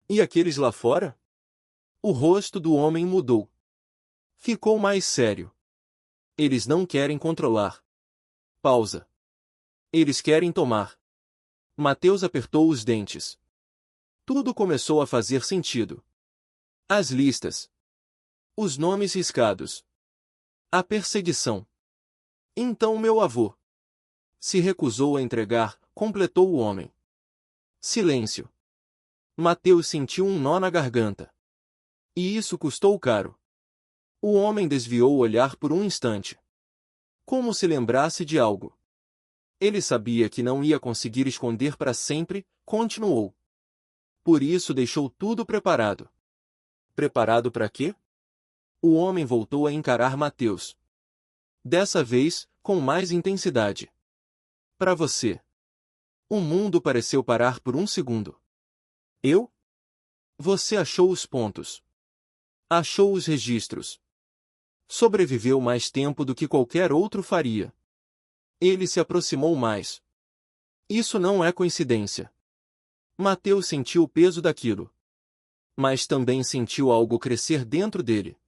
E aqueles lá fora? O rosto do homem mudou. Ficou mais sério. Eles não querem controlar. Pausa. Eles querem tomar. Mateus apertou os dentes. Tudo começou a fazer sentido. As listas. Os nomes riscados. A perseguição. Então meu avô se recusou a entregar, completou o homem. Silêncio. Mateus sentiu um nó na garganta. E isso custou caro. O homem desviou o olhar por um instante. Como se lembrasse de algo. Ele sabia que não ia conseguir esconder para sempre, continuou. Por isso deixou tudo preparado. Preparado para quê? O homem voltou a encarar Mateus. Dessa vez, com mais intensidade. Para você. O mundo pareceu parar por um segundo. Eu? Você achou os pontos. Achou os registros. Sobreviveu mais tempo do que qualquer outro faria. Ele se aproximou mais. Isso não é coincidência. Mateus sentiu o peso daquilo. Mas também sentiu algo crescer dentro dele.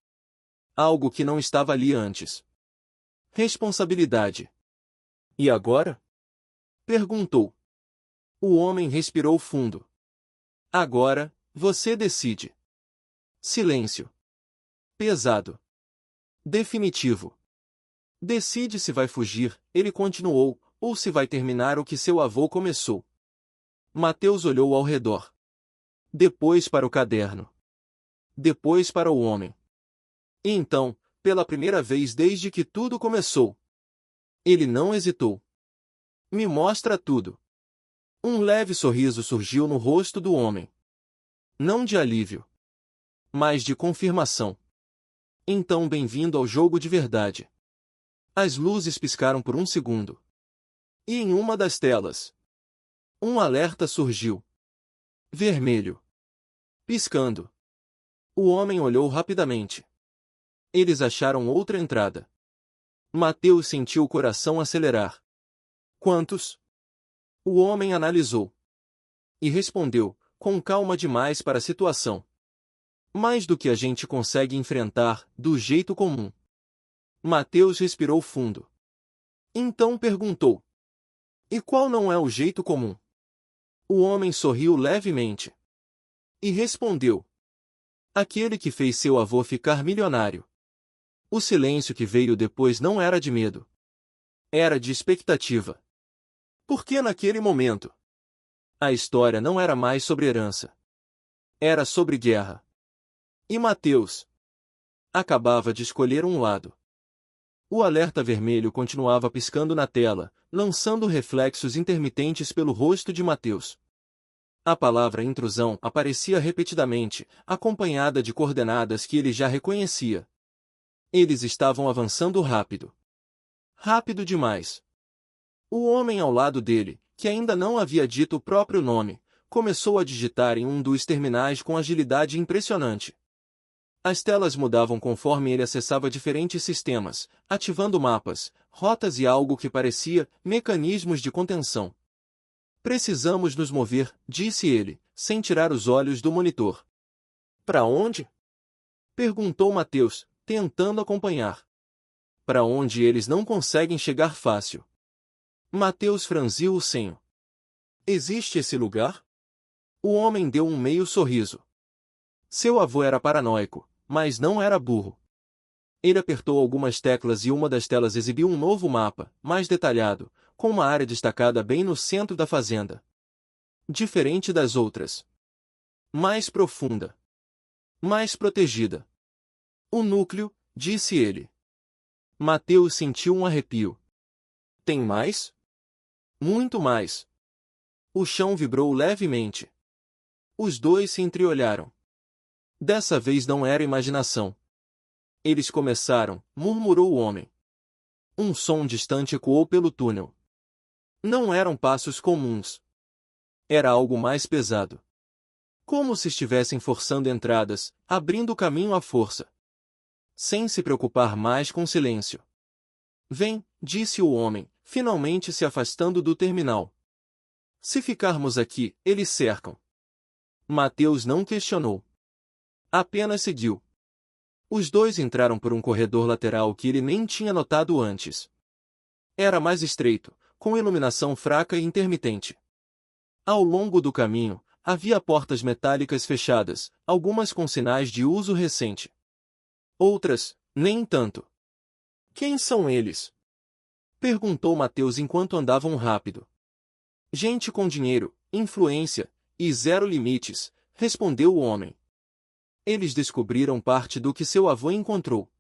Algo que não estava ali antes. Responsabilidade. E agora? Perguntou. O homem respirou fundo. Agora, você decide. Silêncio. Pesado. Definitivo. Decide se vai fugir, ele continuou, ou se vai terminar o que seu avô começou. Mateus olhou ao redor. Depois para o caderno. Depois para o homem. E então, pela primeira vez desde que tudo começou, ele não hesitou. Me mostra tudo. Um leve sorriso surgiu no rosto do homem. Não de alívio, mas de confirmação. Então bem-vindo ao jogo de verdade. As luzes piscaram por um segundo. E em uma das telas, um alerta surgiu. Vermelho. Piscando. O homem olhou rapidamente. Eles acharam outra entrada. Mateus sentiu o coração acelerar. Quantos? O homem analisou. E respondeu, com calma demais para a situação. Mais do que a gente consegue enfrentar, do jeito comum. Mateus respirou fundo. Então perguntou. E qual não é o jeito comum? O homem sorriu levemente. E respondeu. Aquele que fez seu avô ficar milionário. O silêncio que veio depois não era de medo. Era de expectativa. Porque naquele momento, a história não era mais sobre herança. Era sobre guerra. E Mateus acabava de escolher um lado. O alerta vermelho continuava piscando na tela, lançando reflexos intermitentes pelo rosto de Mateus. A palavra intrusão aparecia repetidamente, acompanhada de coordenadas que ele já reconhecia. Eles estavam avançando rápido. Rápido demais. O homem ao lado dele, que ainda não havia dito o próprio nome, começou a digitar em um dos terminais com agilidade impressionante. As telas mudavam conforme ele acessava diferentes sistemas, ativando mapas, rotas e algo que parecia mecanismos de contenção. Precisamos nos mover, disse ele, sem tirar os olhos do monitor. Para onde? Perguntou Mateus, tentando acompanhar. Para onde eles não conseguem chegar fácil. Mateus franziu o senho. Existe esse lugar? O homem deu um meio sorriso. Seu avô era paranoico, mas não era burro. Ele apertou algumas teclas e uma das telas exibiu um novo mapa, mais detalhado, com uma área destacada bem no centro da fazenda. Diferente das outras. Mais profunda. Mais protegida. O núcleo, disse ele. Mateus sentiu um arrepio. Tem mais? Muito mais. O chão vibrou levemente. Os dois se entreolharam. Dessa vez não era imaginação. Eles começaram, murmurou o homem. Um som distante ecoou pelo túnel. Não eram passos comuns. Era algo mais pesado. Como se estivessem forçando entradas, abrindo o caminho à força. Sem se preocupar mais com silêncio. Vem, disse o homem, finalmente se afastando do terminal. Se ficarmos aqui, eles cercam. Mateus não questionou. Apenas seguiu. Os dois entraram por um corredor lateral que ele nem tinha notado antes. Era mais estreito, com iluminação fraca e intermitente. Ao longo do caminho, havia portas metálicas fechadas, algumas com sinais de uso recente. Outras, nem tanto. Quem são eles? Perguntou Mateus enquanto andavam rápido. Gente com dinheiro, influência e zero limites, respondeu o homem. Eles descobriram parte do que seu avô encontrou.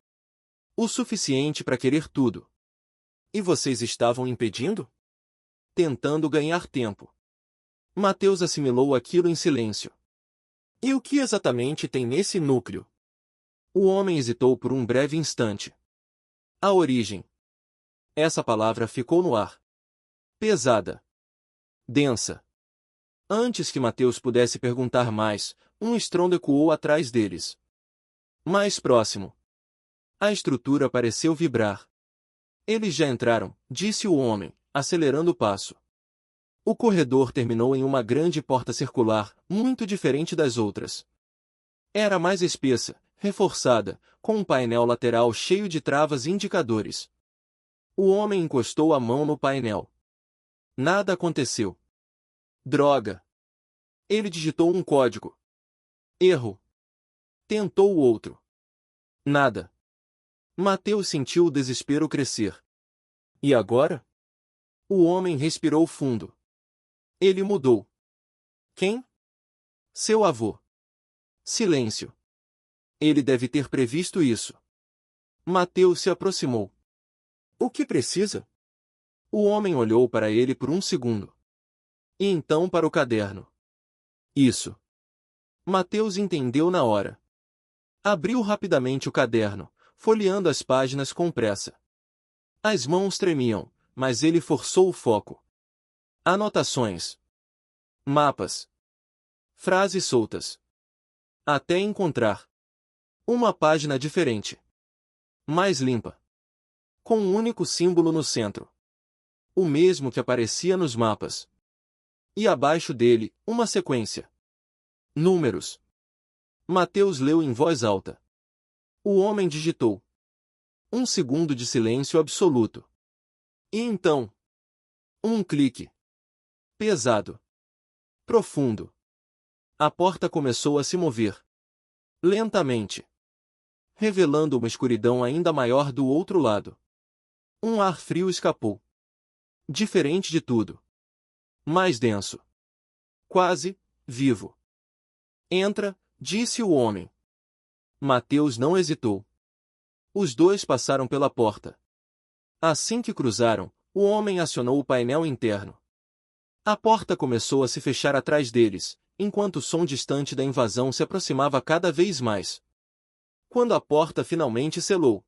O suficiente para querer tudo. E vocês estavam impedindo? Tentando ganhar tempo. Mateus assimilou aquilo em silêncio. E o que exatamente tem nesse núcleo? O homem hesitou por um breve instante. A origem. Essa palavra ficou no ar. Pesada. Densa. Antes que Mateus pudesse perguntar mais, um estrondo ecoou atrás deles. Mais próximo. A estrutura pareceu vibrar. Eles já entraram, disse o homem, acelerando o passo. O corredor terminou em uma grande porta circular, muito diferente das outras. Era mais espessa, reforçada, com um painel lateral cheio de travas e indicadores. O homem encostou a mão no painel. Nada aconteceu. Droga! Ele digitou um código. Erro. Tentou o outro. Nada. Mateus sentiu o desespero crescer. E agora? O homem respirou fundo. Ele mudou. Quem? Seu avô. Silêncio. Ele deve ter previsto isso. Mateus se aproximou. O que precisa? O homem olhou para ele por um segundo. E então para o caderno. Isso. Mateus entendeu na hora. Abriu rapidamente o caderno, folheando as páginas com pressa. As mãos tremiam, mas ele forçou o foco. Anotações. Mapas. Frases soltas. Até encontrar uma página diferente. Mais limpa. Com um único símbolo no centro. O mesmo que aparecia nos mapas. E abaixo dele, uma sequência. Números. Mateus leu em voz alta. O homem digitou. Um segundo de silêncio absoluto. E então? Um clique. Pesado. Profundo. A porta começou a se mover. Lentamente. Revelando uma escuridão ainda maior do outro lado. Um ar frio escapou. Diferente de tudo. Mais denso. Quase vivo. Entra, disse o homem. Mateus não hesitou. Os dois passaram pela porta. Assim que cruzaram, o homem acionou o painel interno. A porta começou a se fechar atrás deles, enquanto o som distante da invasão se aproximava cada vez mais. Quando a porta finalmente selou.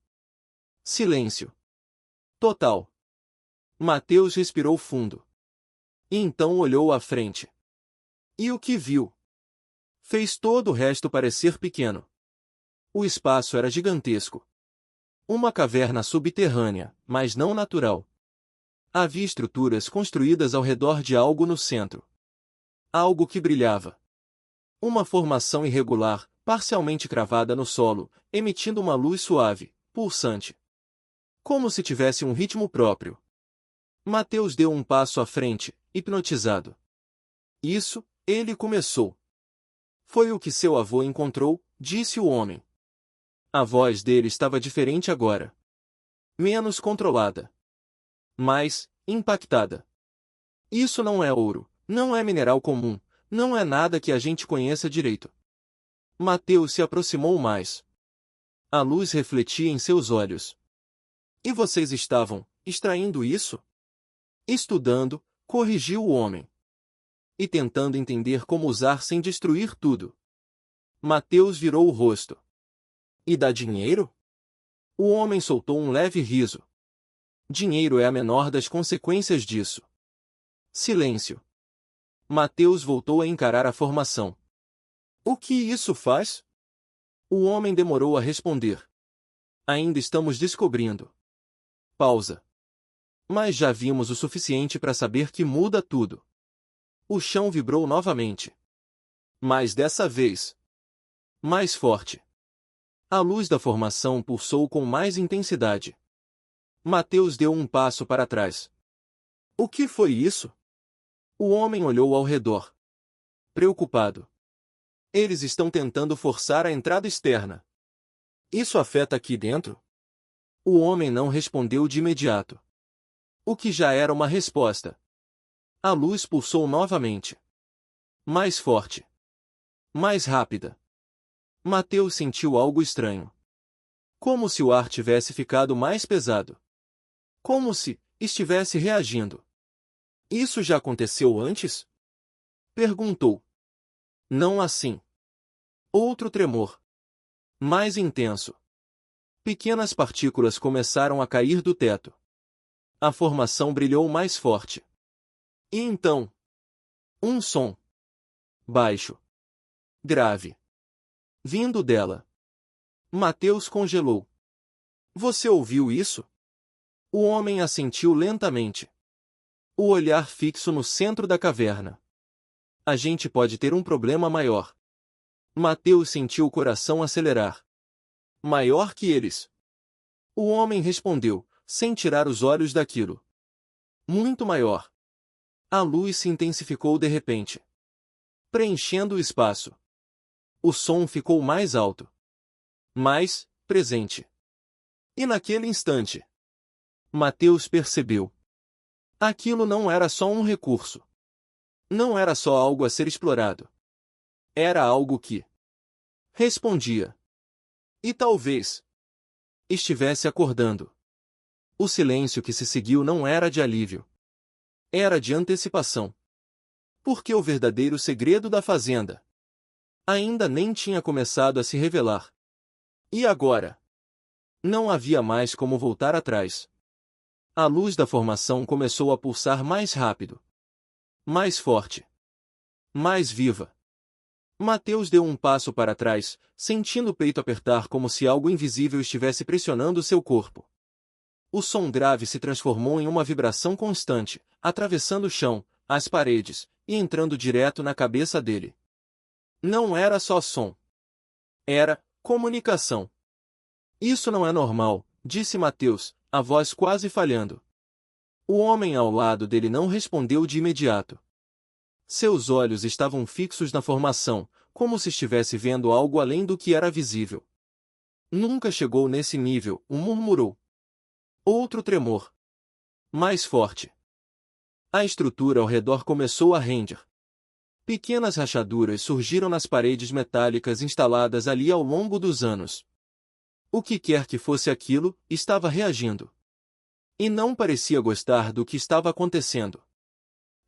Silêncio. Total. Mateus respirou fundo. E então olhou à frente. E o que viu? Fez todo o resto parecer pequeno. O espaço era gigantesco. Uma caverna subterrânea, mas não natural. Havia estruturas construídas ao redor de algo no centro. Algo que brilhava. Uma formação irregular, parcialmente cravada no solo, emitindo uma luz suave, pulsante. Como se tivesse um ritmo próprio. Mateus deu um passo à frente, hipnotizado. Isso, ele começou. Foi o que seu avô encontrou, disse o homem. A voz dele estava diferente agora. Menos controlada. Mais impactada. Isso não é ouro, não é mineral comum, não é nada que a gente conheça direito. Mateus se aproximou mais. A luz refletia em seus olhos. E vocês estavam extraindo isso? Estudando, corrigiu o homem. E tentando entender como usar sem destruir tudo. Mateus virou o rosto. E dá dinheiro? O homem soltou um leve riso. Dinheiro é a menor das consequências disso. Silêncio. Mateus voltou a encarar a formação. O que isso faz? O homem demorou a responder. Ainda estamos descobrindo. Pausa. Mas já vimos o suficiente para saber que muda tudo. O chão vibrou novamente. Mas dessa vez. Mais forte. A luz da formação pulsou com mais intensidade. Mateus deu um passo para trás. O que foi isso? O homem olhou ao redor. Preocupado. Eles estão tentando forçar a entrada externa. Isso afeta aqui dentro? O homem não respondeu de imediato. O que já era uma resposta. A luz pulsou novamente. Mais forte. Mais rápida. Mateus sentiu algo estranho. Como se o ar tivesse ficado mais pesado. Como se estivesse reagindo. Isso já aconteceu antes? Perguntou. Não assim. Outro tremor. Mais intenso. Pequenas partículas começaram a cair do teto. A formação brilhou mais forte. E então? Um som. Baixo. Grave. Vindo dela. Mateus congelou. Você ouviu isso? O homem assentiu lentamente, o olhar fixo no centro da caverna. A gente pode ter um problema maior. Mateus sentiu o coração acelerar. Maior que eles? O homem respondeu, sem tirar os olhos daquilo. Muito maior. A luz se intensificou de repente, preenchendo o espaço. O som ficou mais alto, mais presente. E naquele instante, Mateus percebeu. Aquilo não era só um recurso. Não era só algo a ser explorado. Era algo que respondia. E talvez estivesse acordando. O silêncio que se seguiu não era de alívio. Era de antecipação. Porque o verdadeiro segredo da fazenda ainda nem tinha começado a se revelar. E agora? Não havia mais como voltar atrás. A luz da formação começou a pulsar mais rápido, mais forte, mais viva. Mateus deu um passo para trás, sentindo o peito apertar como se algo invisível estivesse pressionando seu corpo. O som grave se transformou em uma vibração constante, atravessando o chão, as paredes, e entrando direto na cabeça dele. Não era só som. Era comunicação. Isso não é normal, disse Mateus, a voz quase falhando. O homem ao lado dele não respondeu de imediato. Seus olhos estavam fixos na formação, como se estivesse vendo algo além do que era visível. Nunca chegou nesse nível, murmurou. Outro tremor. Mais forte. A estrutura ao redor começou a render. Pequenas rachaduras surgiram nas paredes metálicas instaladas ali ao longo dos anos. O que quer que fosse aquilo, estava reagindo. E não parecia gostar do que estava acontecendo.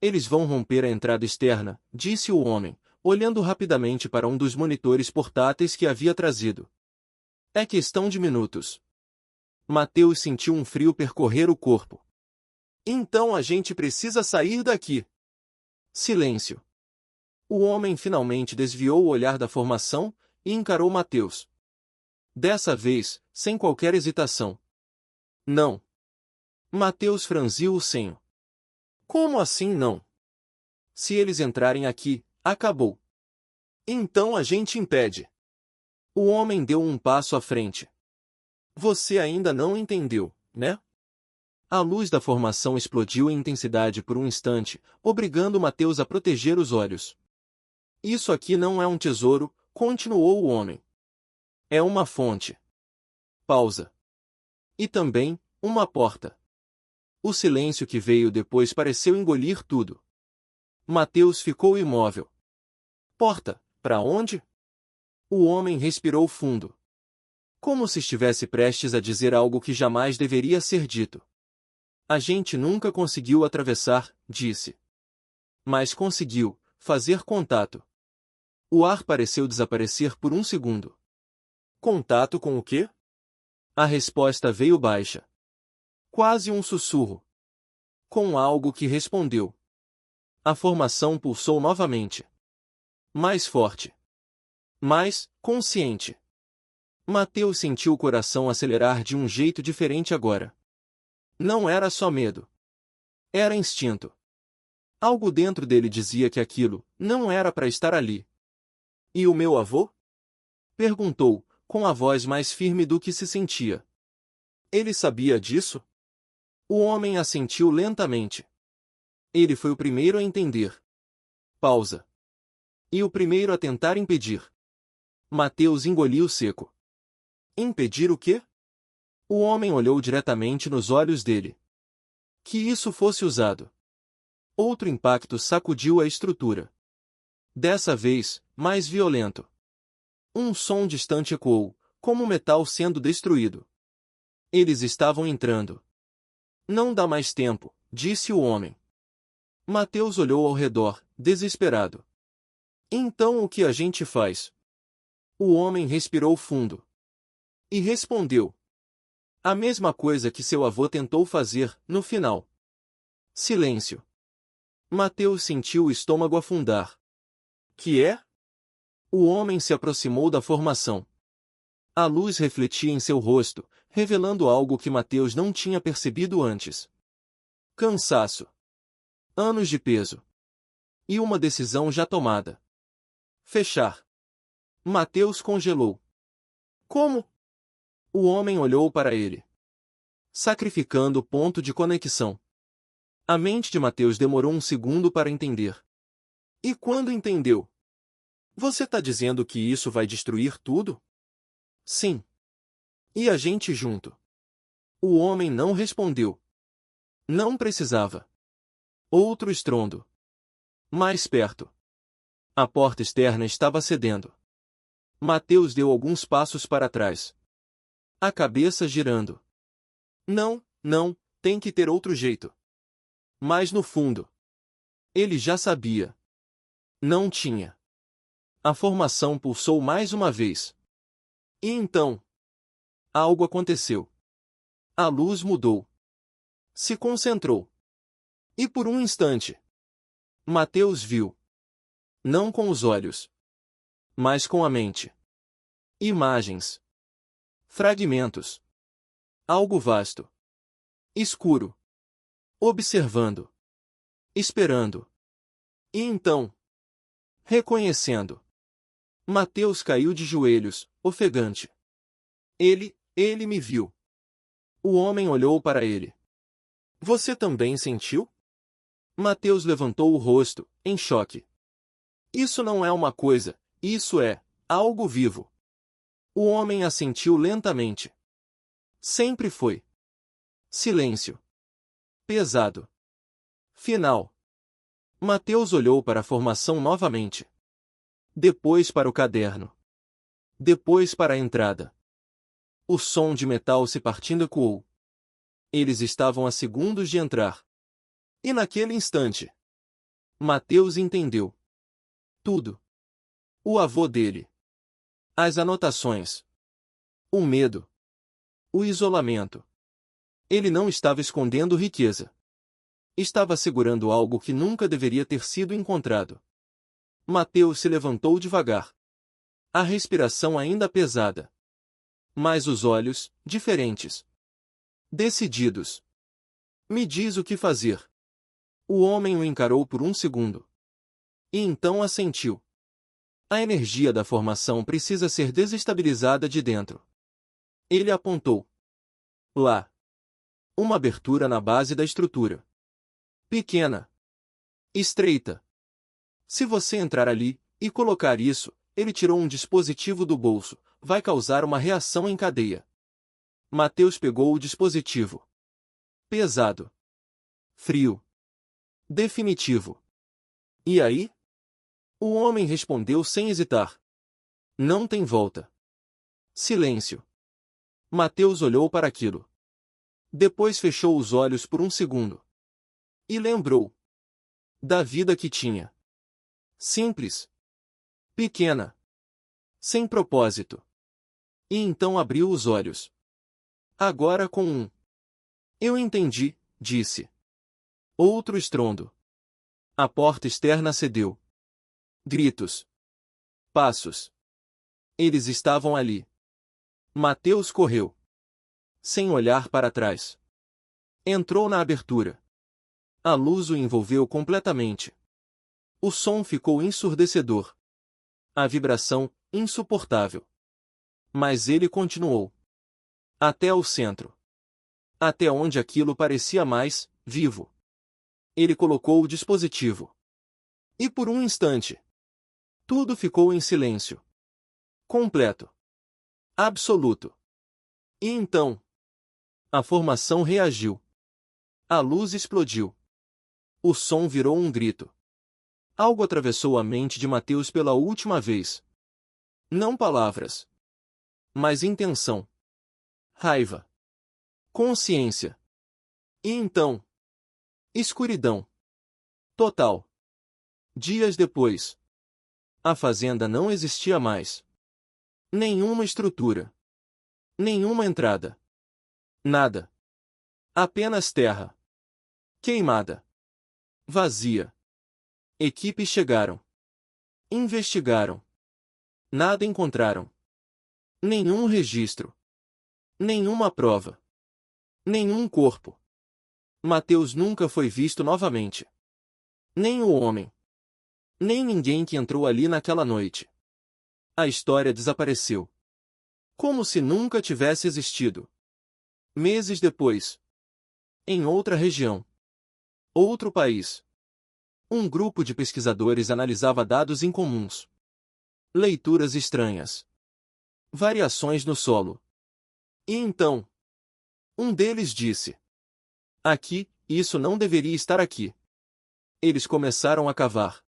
Eles vão romper a entrada externa, disse o homem, olhando rapidamente para um dos monitores portáteis que havia trazido. É questão de minutos. Mateus sentiu um frio percorrer o corpo. Então a gente precisa sair daqui. Silêncio. O homem finalmente desviou o olhar da formação e encarou Mateus. Dessa vez, sem qualquer hesitação. Não. Mateus franziu o senho. Como assim não? Se eles entrarem aqui, acabou. Então a gente impede. O homem deu um passo à frente. Você ainda não entendeu, né? A luz da formação explodiu em intensidade por um instante, obrigando Mateus a proteger os olhos. Isso aqui não é um tesouro, continuou o homem. É uma fonte. Pausa. E também, uma porta. O silêncio que veio depois pareceu engolir tudo. Mateus ficou imóvel. Porta, para onde? O homem respirou fundo. Como se estivesse prestes a dizer algo que jamais deveria ser dito. A gente nunca conseguiu atravessar, disse. Mas conseguiu fazer contato. O ar pareceu desaparecer por um segundo. Contato com o quê? A resposta veio baixa. Quase um sussurro. Com algo que respondeu. A formação pulsou novamente. Mais forte. Mais consciente. Mateus sentiu o coração acelerar de um jeito diferente agora. Não era só medo. Era instinto. Algo dentro dele dizia que aquilo não era para estar ali. E o meu avô? Perguntou, com a voz mais firme do que se sentia. Ele sabia disso? O homem assentiu lentamente. Ele foi o primeiro a entender. Pausa. E o primeiro a tentar impedir. Mateus engoliu seco. Impedir o quê? O homem olhou diretamente nos olhos dele. Que isso fosse usado. Outro impacto sacudiu a estrutura. Dessa vez, mais violento. Um som distante ecoou, como metal sendo destruído. Eles estavam entrando. Não dá mais tempo, disse o homem. Mateus olhou ao redor, desesperado. Então o que a gente faz? O homem respirou fundo. E respondeu. A mesma coisa que seu avô tentou fazer, no final. Silêncio. Mateus sentiu o estômago afundar. Que é? O homem se aproximou da formação. A luz refletia em seu rosto, revelando algo que Mateus não tinha percebido antes. Cansaço. Anos de peso. E uma decisão já tomada. Fechar. Mateus congelou. Como? O homem olhou para ele. Sacrificando o ponto de conexão. A mente de Mateus demorou um segundo para entender. E quando entendeu? Você tá dizendo que isso vai destruir tudo? Sim. E a gente junto? O homem não respondeu. Não precisava. Outro estrondo. Mais perto. A porta externa estava cedendo. Mateus deu alguns passos para trás. A cabeça girando. Não, não, tem que ter outro jeito. Mas no fundo, ele já sabia. Não tinha. A formação pulsou mais uma vez. E então, algo aconteceu. A luz mudou. Se concentrou. E por um instante, Mateus viu. Não com os olhos, mas com a mente. Imagens. Fragmentos. Algo vasto. Escuro. Observando. Esperando. E então, reconhecendo. Mateus caiu de joelhos, ofegante. Ele me viu. O homem olhou para ele. Você também sentiu? Mateus levantou o rosto, em choque. Isso não é uma coisa, isso é algo vivo. O homem assentiu lentamente. Sempre foi. Silêncio. Pesado. Final. Mateus olhou para a formação novamente. Depois para o caderno. Depois para a entrada. O som de metal se partindo ecoou. Eles estavam a segundos de entrar. E naquele instante, Mateus entendeu. Tudo. O avô dele. As anotações. O medo. O isolamento. Ele não estava escondendo riqueza. Estava segurando algo que nunca deveria ter sido encontrado. Mateus se levantou devagar. A respiração ainda pesada. Mas os olhos, diferentes. Decididos. Me diz o que fazer. O homem o encarou por um segundo. E então assentiu. A energia da formação precisa ser desestabilizada de dentro. Ele apontou. Lá. Uma abertura na base da estrutura. Pequena. Estreita. Se você entrar ali e colocar isso, ele tirou um dispositivo do bolso, vai causar uma reação em cadeia. Mateus pegou o dispositivo. Pesado. Frio. Definitivo. E aí? O homem respondeu sem hesitar. Não tem volta. Silêncio. Mateus olhou para aquilo. Depois fechou os olhos por um segundo. E lembrou. Da vida que tinha. Simples. Pequena. Sem propósito. E então abriu os olhos. Agora com um. Eu entendi, disse. Outro estrondo. A porta externa cedeu. Gritos. Passos. Eles estavam ali. Mateus correu. Sem olhar para trás. Entrou na abertura. A luz o envolveu completamente. O som ficou ensurdecedor. A vibração, insuportável. Mas ele continuou. Até o centro. Até onde aquilo parecia mais vivo. Ele colocou o dispositivo. E por um instante, tudo ficou em silêncio. Completo. Absoluto. E então, a formação reagiu. A luz explodiu. O som virou um grito. Algo atravessou a mente de Mateus pela última vez. Não palavras, mas intenção. Raiva. Consciência. E então, escuridão. Total. Dias depois, a fazenda não existia mais. Nenhuma estrutura. Nenhuma entrada. Nada. Apenas terra. Queimada. Vazia. Equipes chegaram. Investigaram. Nada encontraram. Nenhum registro. Nenhuma prova. Nenhum corpo. Mateus nunca foi visto novamente. Nem o homem. Nem ninguém que entrou ali naquela noite. A história desapareceu. Como se nunca tivesse existido. Meses depois. Em outra região. Outro país. Um grupo de pesquisadores analisava dados incomuns. Leituras estranhas. Variações no solo. E então, um deles disse: aqui, isso não deveria estar aqui. Eles começaram a cavar.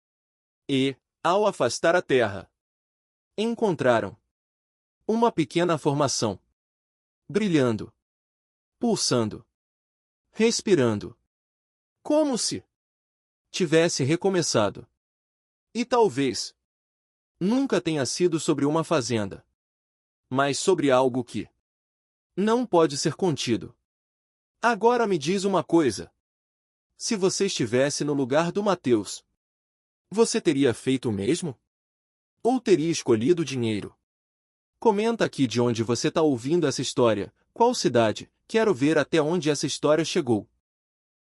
E, ao afastar a terra, encontraram uma pequena formação. Brilhando. Pulsando. Respirando. Como se tivesse recomeçado. E talvez nunca tenha sido sobre uma fazenda, mas sobre algo que não pode ser contido. Agora me diz uma coisa. Se você estivesse no lugar do Mateus, você teria feito o mesmo? Ou teria escolhido o dinheiro? Comenta aqui de onde você está ouvindo essa história, qual cidade, quero ver até onde essa história chegou.